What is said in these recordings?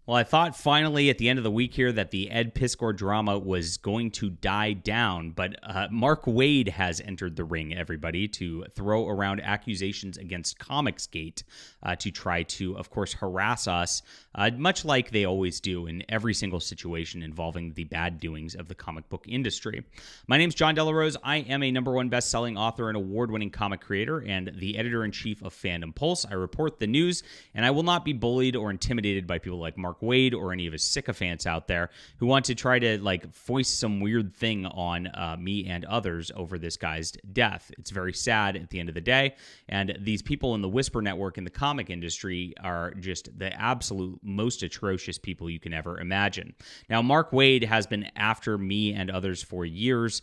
Well, I thought finally at the end of the week here that the Ed Piskor drama was going to die down, but Mark Waid has entered the ring, everybody, to throw around accusations against COMICSGATE to try to, of course, harass us, much like they always do in every single situation involving the bad doings of the comic book industry. My name's John Delarose. I am a #1 best-selling author and award-winning comic creator and the editor-in-chief of Fandom Pulse. I report the news, and I will not be bullied or intimidated by people like Mark Waid or any of his sycophants out there who want to try to foist some weird thing on me and others over this guy's death. It's very sad at the end of the day, and these people in the Whisper Network in the comic industry are just the absolute most atrocious people you can ever imagine. Now, Mark Waid has been after me and others for years.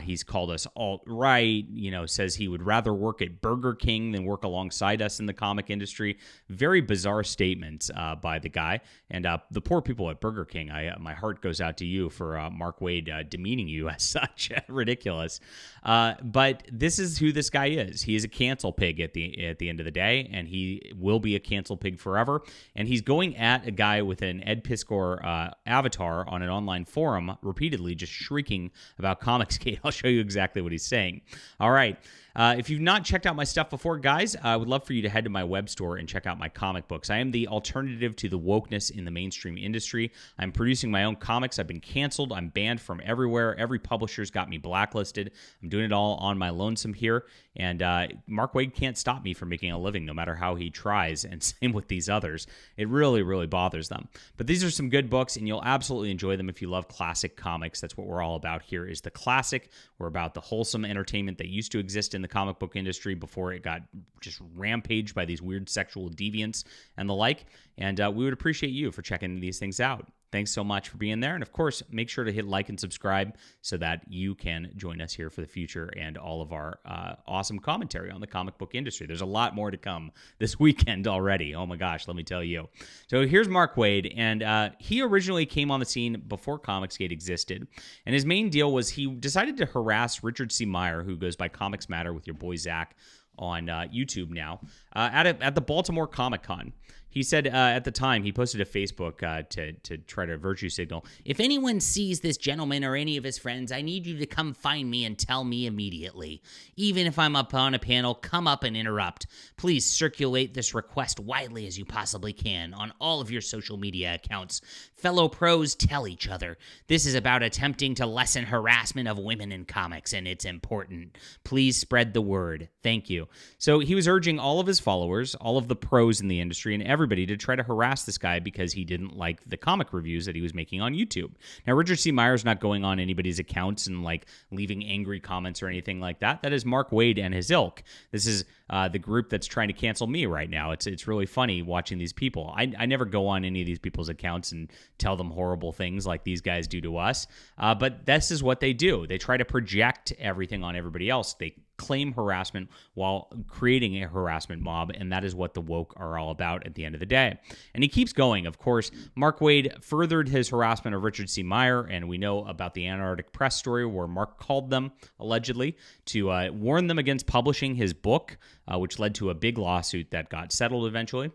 He's called us alt-right, says he would rather work at Burger King than work alongside us in the comic industry. Very bizarre statements by the guy. And the poor people at Burger King, my heart goes out to you for Mark Waid demeaning you as such. Ridiculous. But this is who this guy is. He is a cancel pig at the end of the day, and he will be a cancel pig forever. And he's going at a guy with an Ed Piskor avatar on an online forum repeatedly, just shrieking about COMICSGATE. I'll show you exactly what he's saying. All right. If you've not checked out my stuff before, guys, I would love for you to head to my web store and check out my comic books. I am the alternative to the wokeness in the mainstream industry. I'm producing my own comics. I've been canceled. I'm banned from everywhere. Every publisher's got me blacklisted. I'm doing it all on my lonesome here. And Mark Waid can't stop me from making a living no matter how he tries, and same with these others. It really, really bothers them. But these are some good books, and you'll absolutely enjoy them if you love classic comics. That's what we're all about here, is the classic. We're about the wholesome entertainment that used to exist in the comic book industry before it got just rampaged by these weird sexual deviants and the like. And we would appreciate you for checking these things out. Thanks so much for being there. And of course, make sure to hit like and subscribe so that you can join us here for the future and all of our awesome commentary on the comic book industry. There's a lot more to come this weekend already. Oh my gosh, let me tell you. So here's Mark Waid, and he originally came on the scene before COMICSGATE existed. And his main deal was he decided to harass Richard C. Meyer, who goes by Comics Matter with your boy Zach on YouTube now, at the Baltimore Comic Con. He said at the time, he posted to Facebook to try to virtue signal, "If anyone sees this gentleman or any of his friends, I need you to come find me and tell me immediately. Even if I'm up on a panel, come up and interrupt. Please circulate this request widely as you possibly can on all of your social media accounts. Fellow pros, tell each other. This is about attempting to lessen harassment of women in comics, and it's important. Please spread the word. Thank you." So he was urging all of his followers, all of the pros in the industry, and everybody to try to harass this guy because he didn't like the comic reviews that he was making on YouTube. Now, Richard C. Meyer's not going on anybody's accounts and leaving angry comments or anything like that. That is Mark Waid and his ilk. This is the group that's trying to cancel me right now. It's really funny watching these people. I never go on any of these people's accounts and tell them horrible things like these guys do to us. But this is what they do. They try to project everything on everybody else. They claim harassment while creating a harassment mob, and that is what the woke are all about at the end of the day. And he keeps going. Of course, Mark Waid furthered his harassment of Richard C. Meyer, and we know about the Antarctic Press story where Mark called them, allegedly, to warn them against publishing his book, which led to a big lawsuit that got settled eventually.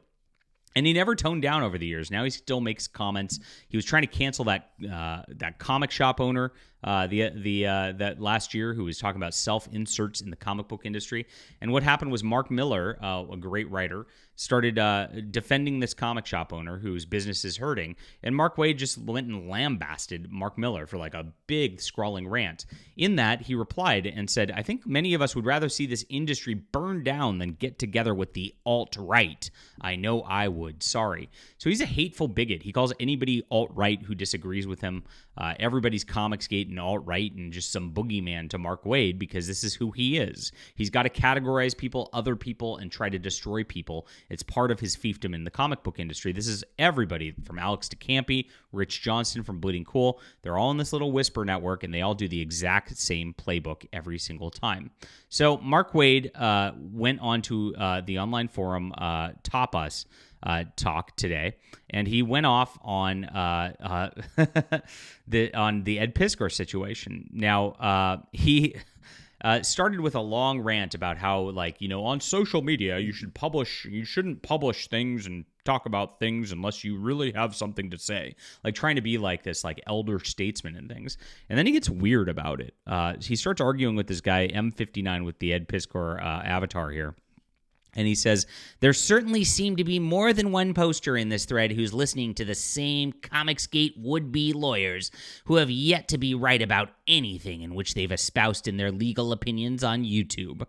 And he never toned down over the years. Now he still makes comments. He was trying to cancel that comic shop owner that last year who was talking about self-inserts in the comic book industry. And what happened was Mark Miller, a great writer, started defending this comic shop owner whose business is hurting. And Mark Waid just went and lambasted Mark Miller for a big scrawling rant. In that, he replied and said, "I think many of us would rather see this industry burn down than get together with the alt-right. I know I would. Sorry." So he's a hateful bigot. He calls anybody alt-right who disagrees with him everybody's COMICSGATE and alt-right and just some boogeyman to Mark Waid because this is who he is. He's got to categorize people, other people, and try to destroy people. It's part of his fiefdom in the comic book industry. This is everybody from Alex DeCampi, Rich Johnston from Bleeding Cool. They're all in this little Whisper network, and they all do the exact same playbook every single time. So Mark Waid went on to the online forum Top Us talk today, and he went off on the Ed Piskor situation. Now he started with a long rant about how, on social media you shouldn't publish things and talk about things unless you really have something to say. Like trying to be like this like elder statesman and things. And then he gets weird about it. He starts arguing with this guy, M59, with the Ed Piskor avatar here. And he says, there certainly seem to be more than one poster in this thread who's listening to the same COMICSGATE would-be lawyers who have yet to be right about anything in which they've espoused in their legal opinions on YouTube.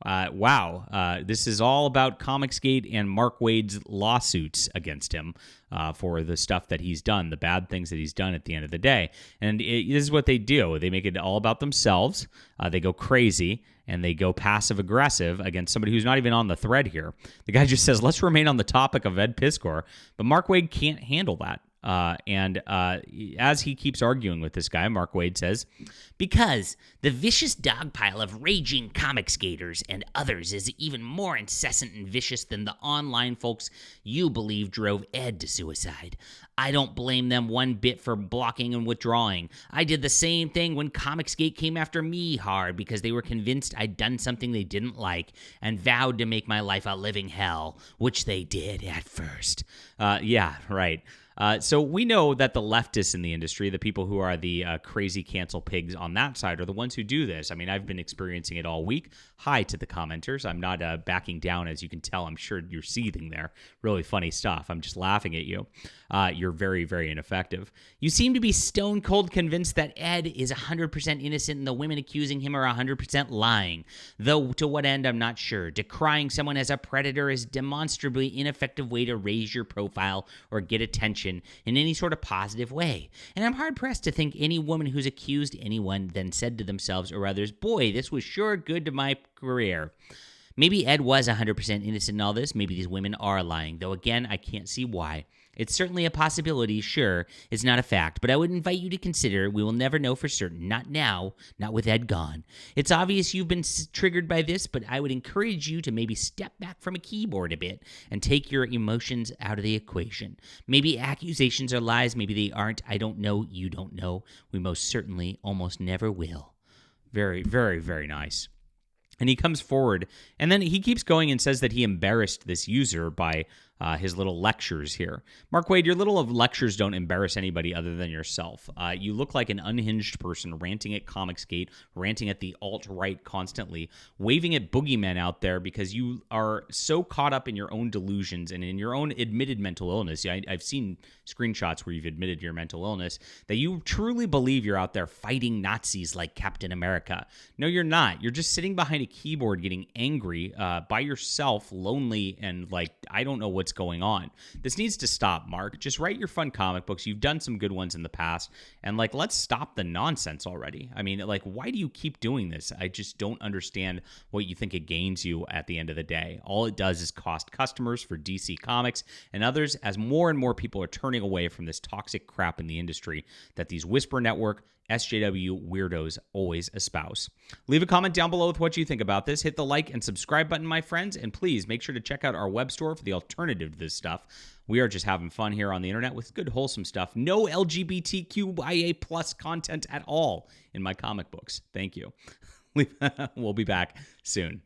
Wow. This is all about COMICSGATE and Mark Waid's lawsuits against him for the stuff that he's done, the bad things that he's done at the end of the day. And this is what they do. They make it all about themselves. They go crazy, and they go passive-aggressive against somebody who's not even on the thread here. The guy just says, let's remain on the topic of Ed Piskor, but Mark Waid can't handle that. As he keeps arguing with this guy, Mark Waid says, because the vicious dogpile of raging COMICSGATers and others is even more incessant and vicious than the online folks you believe drove Ed to suicide. I don't blame them one bit for blocking and withdrawing. I did the same thing when COMICSGATE came after me hard because they were convinced I'd done something they didn't like and vowed to make my life a living hell, which they did at first. Yeah, right. So we know that the leftists in the industry, the people who are the crazy cancel pigs on that side, are the ones who do this. I mean, I've been experiencing it all week. Hi to the commenters. I'm not backing down, as you can tell. I'm sure you're seething there. Really funny stuff. I'm just laughing at you. You're very, very ineffective. You seem to be stone cold convinced that Ed is 100% innocent and the women accusing him are 100% lying. Though to what end, I'm not sure. Decrying someone as a predator is a demonstrably ineffective way to raise your profile or get attention in any sort of positive way. And I'm hard-pressed to think any woman who's accused anyone then said to themselves or others, boy, this was sure good to my career. Maybe Ed was 100% innocent in all this. Maybe these women are lying, though again, I can't see why. It's certainly a possibility, sure. It's not a fact, but I would invite you to consider we will never know for certain. Not now, not with Ed gone. It's obvious you've been triggered by this, but I would encourage you to maybe step back from a keyboard a bit and take your emotions out of the equation. Maybe accusations are lies, maybe they aren't. I don't know, you don't know. We most certainly almost never will. Very, very, very nice. And he comes forward, and then he keeps going and says that he embarrassed this user by his little lectures here. Mark Waid, your little lectures don't embarrass anybody other than yourself. You look like an unhinged person ranting at COMICSGATE, ranting at the alt-right constantly, waving at boogeymen out there because you are so caught up in your own delusions and in your own admitted mental illness. I've seen screenshots where you've admitted your mental illness, that you truly believe you're out there fighting Nazis like Captain America. No, you're not. You're just sitting behind a keyboard getting angry by yourself, lonely, and like, I don't know what's going on. This needs to stop, Mark. Just write your fun comic books. You've done some good ones in the past, and like, let's stop the nonsense already. I mean, like, why do you keep doing this? I just don't understand what you think it gains you at the end of the day. All it does is cost customers for DC Comics and others, as more and more people are turning away from this toxic crap in the industry that these Whisper Network SJW weirdos always espouse. Leave a comment down below with what you think about this. Hit the like and subscribe button, my friends, and please make sure to check out our web store for the alternative to this stuff. We are just having fun here on the internet with good, wholesome stuff. No LGBTQIA plus content at all in my comic books. Thank you. We'll be back soon.